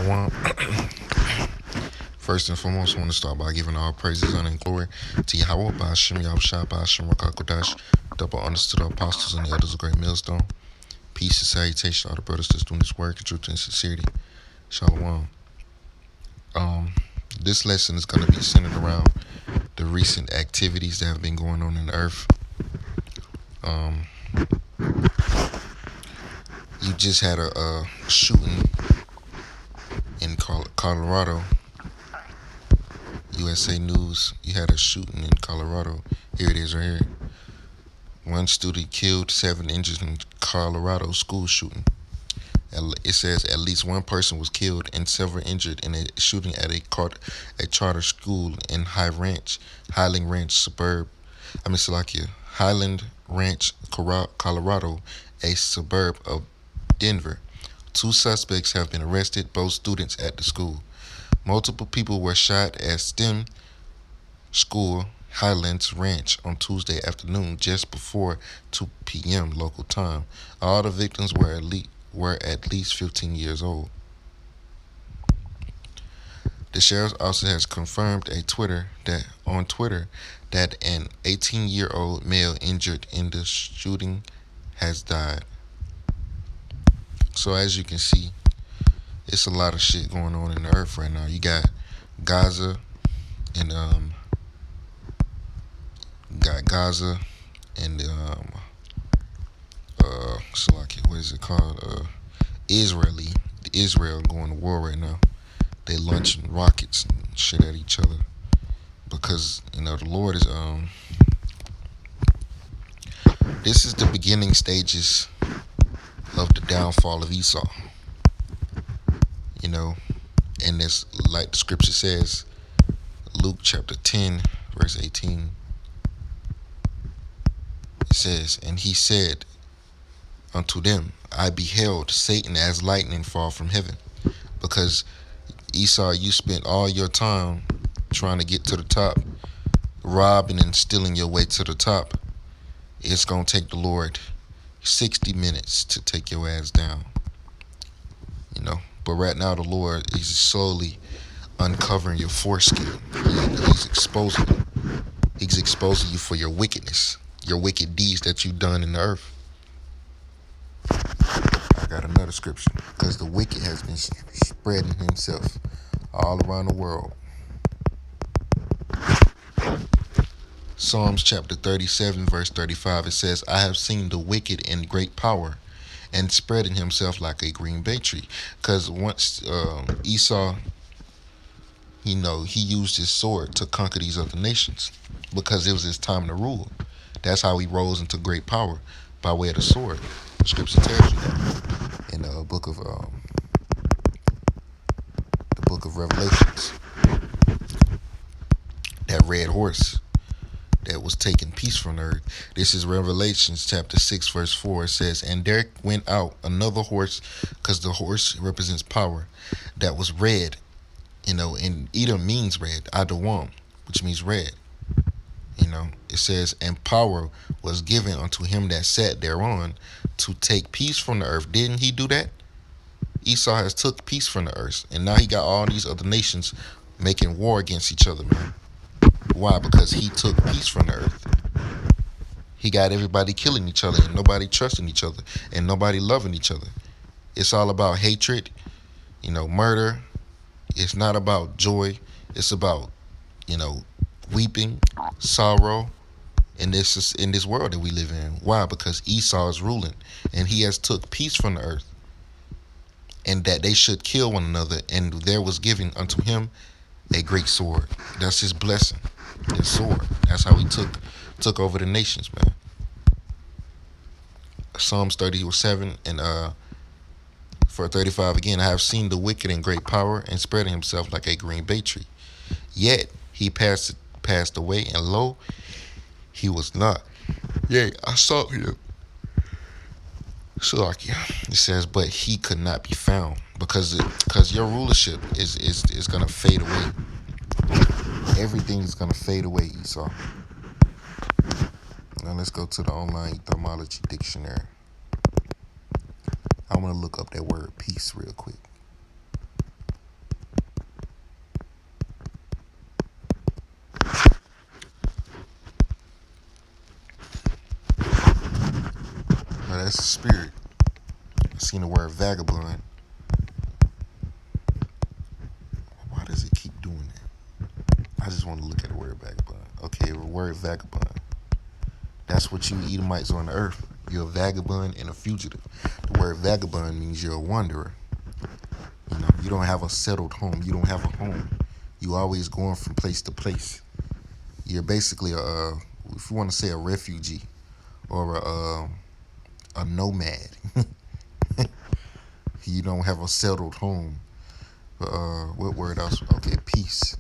Shalom. First and foremost, I want to start by giving all praises, honor, and glory to Yahweh, Ba'ashem, Yahushua, Ba'ashem, Rakakodash, double honors to the apostles and the elders of Great Millstone. Peace and salutation to all the brothers that's doing this work in truth and sincerity. Shalom. Um, this lesson is going to be centered around the recent activities that have been going on in the earth. You just had a shooting in Colorado. USA News, you had a shooting in Colorado. Here it is right here. One student killed, 7 injured in Colorado school shooting. It says at least one person was killed and several injured in a shooting at a charter school in Highland Ranch, Colorado, a suburb of Denver. 2 suspects have been arrested, both students at the school. Multiple people were shot at STEM school Highlands Ranch on Tuesday afternoon just before 2 p.m. local time. All the victims were at least 15 years old. The sheriff's office has confirmed on Twitter that an 18-year-old male injured in the shooting has died. So as you can see, it's a lot of shit going on in the earth right now. You got Gaza and what is it called? Israel going to war right now. They launching rockets and shit at each other because the Lord is this is the beginning stages of the downfall of Esau. And this, like the scripture says, Luke chapter 10 verse 18, it says, and he said unto them, I beheld Satan as lightning fall from heaven. Because Esau, you spent all your time trying to get to the top, robbing and stealing your way to the top. It's going to take the Lord 60 minutes to take your ass down. But right now the Lord is slowly uncovering your foreskin. He's exposing you. He's exposing you for your wickedness, your wicked deeds that you've done in the earth. I got another scripture. Because the wicked has been spreading himself all around the world. Psalms chapter 37 verse 35, it says, I have seen the wicked in great power and spreading himself like a green bay tree. Because once Esau, he used his sword to conquer these other nations because it was his time to rule. That's how he rose into great power, by way of the sword. The scripture tells you that in the book of Revelations. That red horse that was taking peace from the earth. This is Revelations chapter 6 verse 4. It says, and there went out another horse, because the horse represents power, that was red. And Edom means red, Adawam, which means red. It says, and power was given unto him that sat thereon to take peace from the earth. Didn't he do that? Esau has took peace from the earth, and now he got all these other nations making war against each other, man. Why? Because he took peace from the earth. He got everybody killing each other and nobody trusting each other and nobody loving each other. It's all about hatred, murder. It's not about joy. It's about, weeping, sorrow in this world that we live in. Why? Because Esau is ruling and he has took peace from the earth, and that they should kill one another, and there was given unto him a great sword. That's his blessing. His sword. That's how he took over the nations, man. Psalms 37 and for 35 again, I have seen the wicked in great power and spreading himself like a green bay tree. Yet he passed away, and lo, he was not. Yea, I saw him. It says, but he could not be found, because your rulership is gonna fade away. Everything is gonna fade away, Esau. Now let's go to the online etymology dictionary. I want to look up that word peace real quick. That's a spirit. I seen the word vagabond. Why does it keep doing that? I just want to look at the word vagabond. Okay, the word vagabond. That's what you Edomites on the earth. You're a vagabond and a fugitive. The word vagabond means you're a wanderer. You don't have a settled home. You don't have a home. You always going from place to place. You're basically if you want to say a refugee or a nomad. You don't have a settled home. What word else? Okay, peace.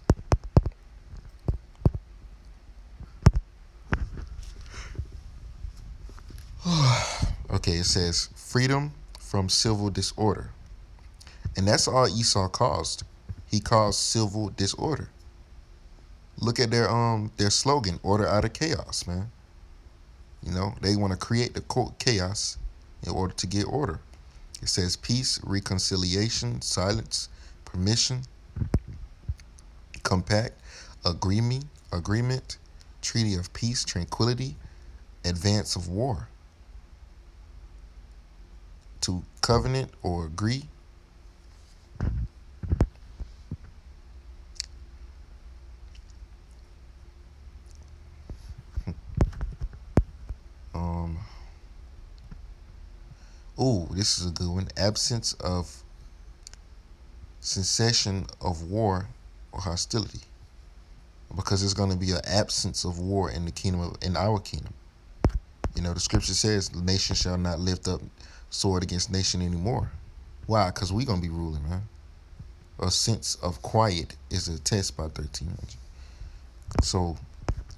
Okay, it says freedom from civil disorder. And that's all Esau caused. He caused civil disorder. Look at their slogan, order out of chaos, man. They want to create the quote chaos in order to get order. It says peace, reconciliation, silence, permission, compact, agreement, treaty of peace, tranquility, advance of war. To covenant or agree. This is a good one. Absence of cessation of war or hostility. Because there's going to be an absence of war in our kingdom. The scripture says the nation shall not lift up sword against nation anymore. Why? Because we're going to be ruling, man. A sense of quiet is a test by 1300. So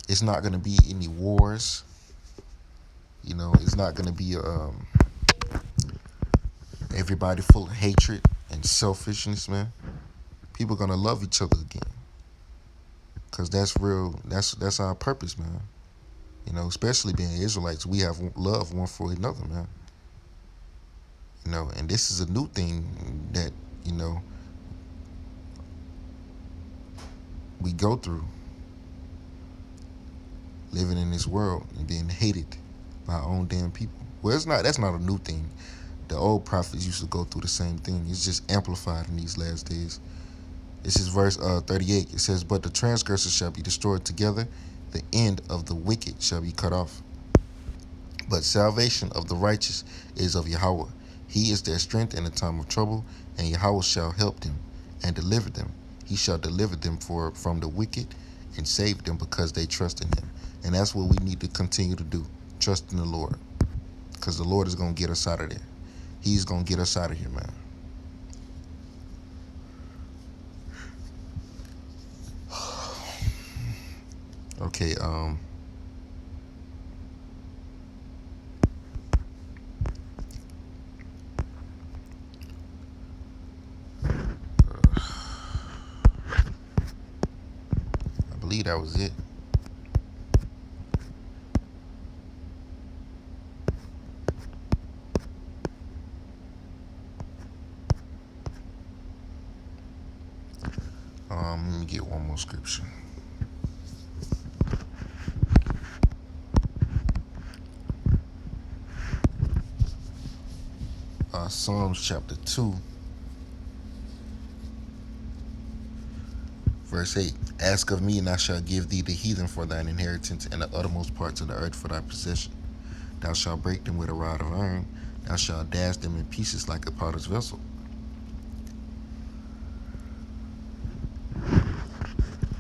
it's not going to be any wars. It's not going to be everybody full of hatred and selfishness, man. People are going to love each other again. Because that's real. That's our purpose, man. Especially being Israelites, we have love one for another, man. And this is a new thing that, we go through living in this world and being hated by our own damn people. Well, that's not a new thing. The old prophets used to go through the same thing. It's just amplified in these last days. This is verse 38. It says, but the transgressors shall be destroyed together. The end of the wicked shall be cut off. But salvation of the righteous is of Yahweh. He is their strength in the time of trouble, and Yahweh shall help them and deliver them. He shall deliver them from the wicked and save them because they trust in him. And that's what we need to continue to do. Trust in the Lord. Because the Lord is going to get us out of there. He's going to get us out of here, man. Okay, I believe that was it. Let me get one more scripture. Psalms chapter 2, verse 8. Ask of me, and I shall give thee the heathen for thine inheritance, and the uttermost parts of the earth for thy possession. Thou shalt break them with a rod of iron. Thou shalt dash them in pieces like a potter's vessel.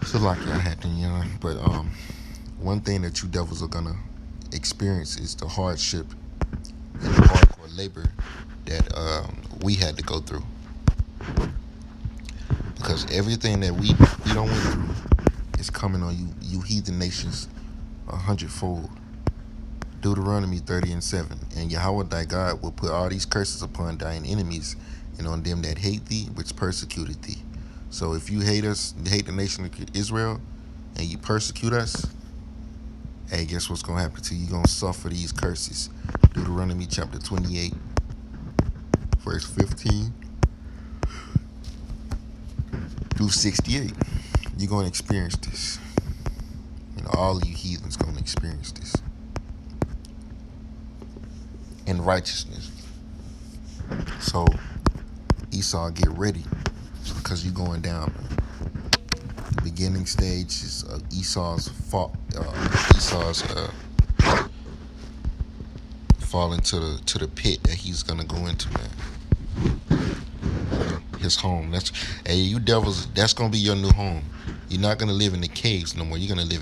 So like I had to, but one thing that you devils are gonna experience is the hardship and the hardcore labor that we had to go through. Because everything that we don't went through is coming on you heathen nations 100-fold. Deuteronomy 30:7. And Yahweh thy God will put all these curses upon thine enemies and on them that hate thee, which persecuted thee. So if you hate us, hate the nation of Israel, and you persecute us, hey, guess what's going to happen to you? You're going to suffer these curses. Deuteronomy chapter 28, verse 15 through 68. You're going to experience this. All of you heathens going to experience this. and righteousness. So Esau, get ready, because you're going down. The beginning stage is Esau's fault. Esau's fall into the pit that he's gonna go into, man. His home. That's, hey, you devils. That's gonna be your new home. You're not gonna live in the caves no more. You're gonna live